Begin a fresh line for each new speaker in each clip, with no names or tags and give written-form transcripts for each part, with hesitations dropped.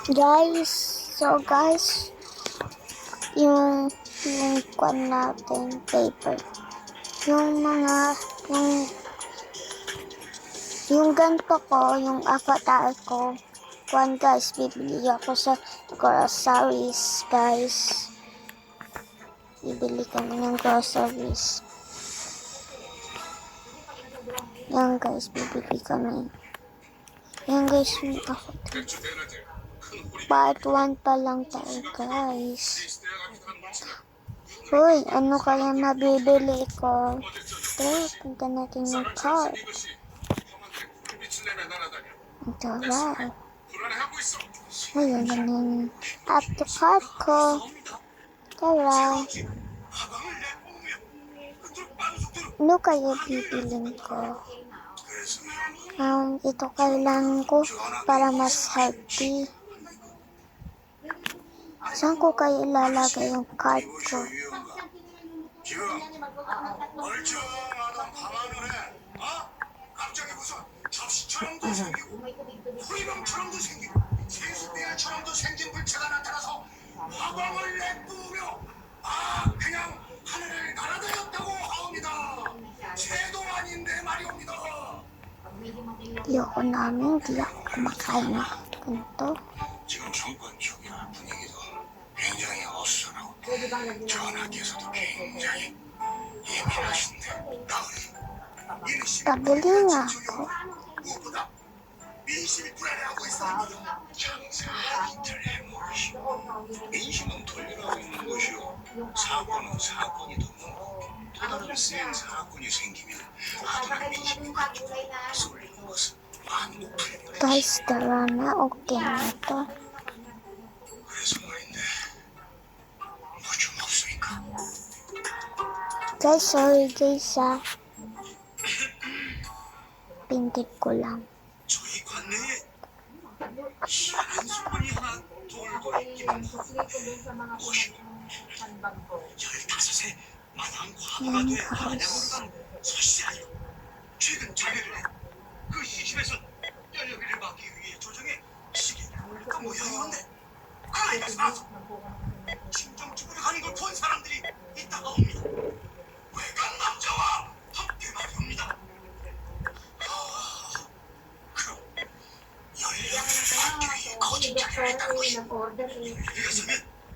Guys, so guys, yung kwan natin, paper. Yung ganito ko, yung avatar ko, kwan guys, bibili ako sa groceries, guys. Bibili kami ng groceries. Yan guys, bibili kami. Yan guys, yung avatar. Part 1 pa lang tayo, guys. Uy, ano kaya mabibili ko? Ito, punta natin yung car. Ito, wow. Ayun, yung add to cart ko. Tara. Ano kaya bibilin ko? Ito kailangan ko para mas healthy. Saan ko kayo ilalagay yung card ko? Di ako kumakain na ganito.
굉장히 어수선하고 전하께서도 굉장히 예민하신데
Pabili nga ako.
무엇보다 민심이 불안해하고 있습니다. 장사 이틀 해모시고 민심은 돌려가고 있는 것이요 사건은 사건이 돋는 거고 또 다른 센 사건이 생기면 하도는 민심이 그쪽으로 쏠리는 것은 반복됩니다.
Guys, tara na. Okay na to.
그래서 말인데 뭐 좀 없습니까?
Guys, sorry guys Pintig ko lang.
저희 관내에 희한한 소문이 하나 돌고 있기는 무엇이고 15세 마당 과부가 돼 한양강 서씨아요. 최근 자료를 그 시집에서 연료비를 받기 위해 조정에 시계를 그 모양이었네. 그 아이가 살아서 친정집으로 가는 걸 본 사람들이 있다가 옵니다. 외간 남자와 함께 말이옵니다. 그럼 연료비를 받기 위해 거짓말을 했다는 것이고 이것은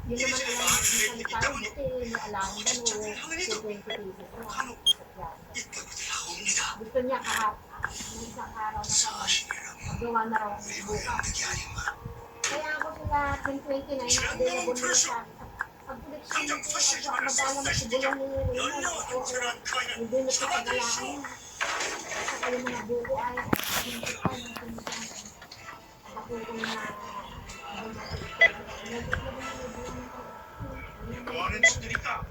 이리저리 말을 했기 때문에 거짓말을 하는 이도 간혹 있다고들 하옵니다. 사실이라면 그리고 연득이 아닌가. 지난번 프레쇼 당장 서씨의 집안을 싹다시키자. 연료 한채란 그 아이는 잡아들이시오. 뭐하는 짓들일까?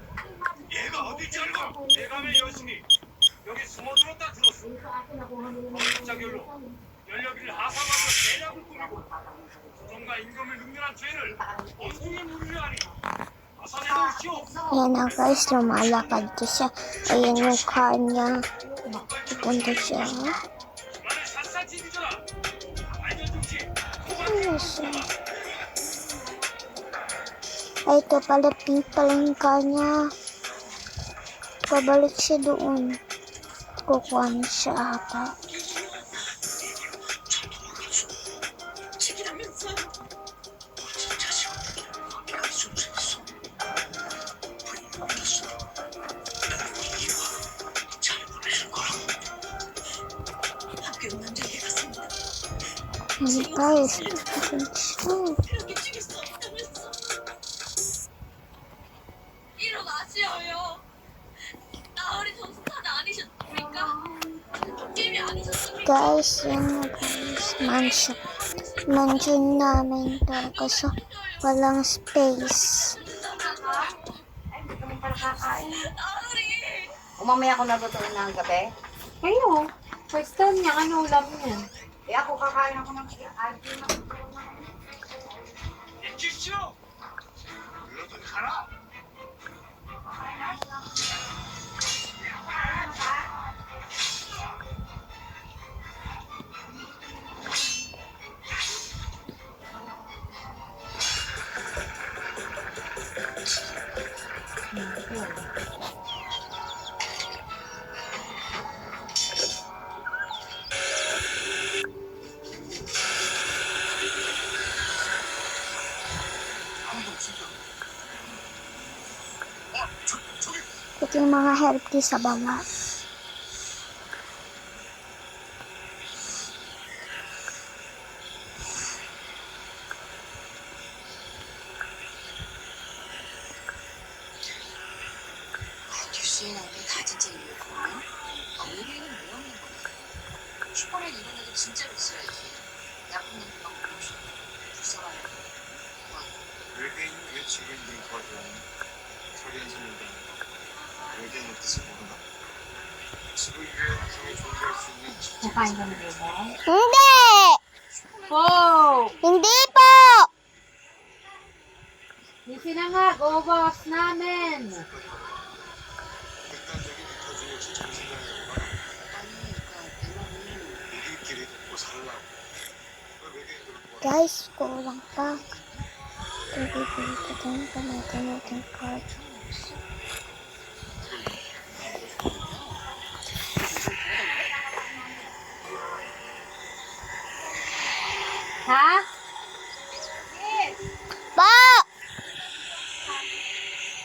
얘가 어디지 알고 대감의 여신이 여기 숨어들었다 들었어. 갑자기로 연료비를 하사하며 대략을 꾸리고 조정과 임금을 능멸한 죄를 어떻게 물으려 하니 하산해 놓으시오.
Ayan na guys, lumalakad to siya. Ayan yung car niya. Pupunta siya.
나를 샅샅이 뒤져라. 알려주지.
Ano siya? Ay, ito pala pink pala yung car niya. Pabalik siya doon. Kukuha niya siya ata. Ano guys?
일어나시어요. 나으리 전수사는 아니셨습니까? 도깨비 아니셨습니까?
Guys, yan na guys. Mansion. Mansion namin to. Kaso walang space.
나으리.
Mamaya ako nalutuin ng gabi.
Kayo, first time niya, ano ulam niya?
Eh ako kakain ako ng
잊으시오. 너도 가라.
Ito yung mga healthy sa baba.
뉴스에 나오는 다 진짜 이유였거든요. 의외는 모험인 거네. 슈퍼맨 이런 애도 진짜로 있어야지. 나쁜 놈들만 모르죠. 불쌍하네.
외계인이 왜 지구인들을 도와주라는 서리한 소리다. 외계인의 뜻을 모르나? 지구 위에 세상에 존재할 수 있는
Nakain ka na, diba?
Hindi!
Oh!
Hindi po!
Yung sinangag, boss namin!
극단적인 우주의 지점 생각해보거나
아니, 그러니까 내 말은
우리끼리 돕고 살라고. 왜 외계인들을 도와줘?
Guys, kulang pa. Bibili ko din pa natin yung card.
Ha?